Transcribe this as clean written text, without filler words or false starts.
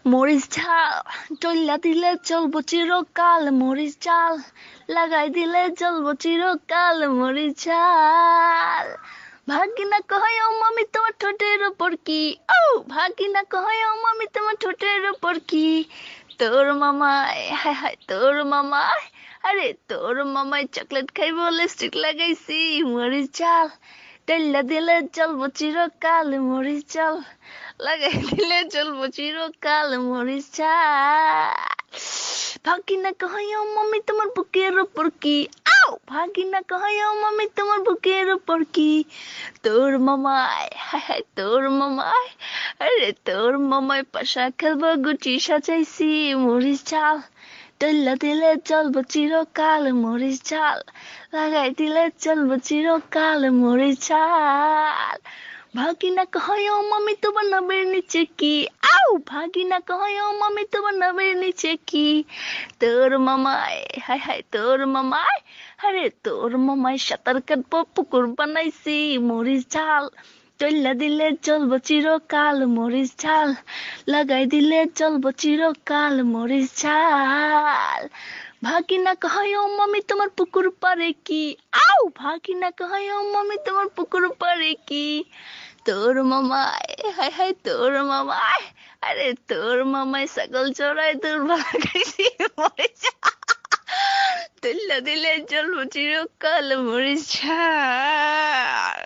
মরিচ ঝাল টইলা দিলে চলবো চিরকাল, মরিচ ঝাল লাগাই দিলে চলবো চিরকাল, মরিচ ঝাল। ভাগিনা কয় ও মামি তোমার ঠোঁটের উপর কি, ও ভাগিনা কয় ও মামি তোমার ঠোঁটের উপর কি, তোর মামায় হায় হায় তোর মামায়, আরে তোর মামায় চকলেট খাইবো লিপস্টিক লাগাইছি, মরিচ ঝাল টইলা দিলে চলবো চিরকাল, মরিচ ঝাল লাগাই দিলে চলবো চিরকাল, মরিচ ঝাল। ভাগিনা কয় ও মামি তোমার বুকের উপর কি, আও ভাগিনা কয় ও মামি তোমার বুকের উপর কি, তোর মামায় হায় হায় তোর মামায়, আরে তোর মামায় পাশা খেলবো গুটি সাজাইছি, মরিচ ঝাল টইলা দিলে চলবো চিরকাল, মরিচ ঝাল লাগাই দিলে চলবো চিরকাল, মরিচ ঝাল। ভাগিনা কয় ও মামি তোমার নামের নিচে কি, আও ভাগিনা কয় ও মামি তোমার নামের নিচে কি, তোর মামায় হায় হায় তোর মামায়, আরে তোর মামায় সাঁতার কাটবো পুকুর বানাইছি, মরিচ ঝাল টইলা দিলে চলবো চিরকাল, মরিচ ঝাল লাগাই দিলে চলবো চিরকাল, মরিচ ঝাল। ভাগিনা কয় ও মামি তোমার পুকুর পারে কি, আও ভাগিনা কয় ও মামি তোমার পুকুর পারে কি, তোর মামায় হায় হায় তোর মামায়, আরে তোর মামায় ছাগল চড়াই তোর ভাগাইছি, মরিচ তুল্লা দিলে চলবো চিরকাল, মরিচ ঝাল।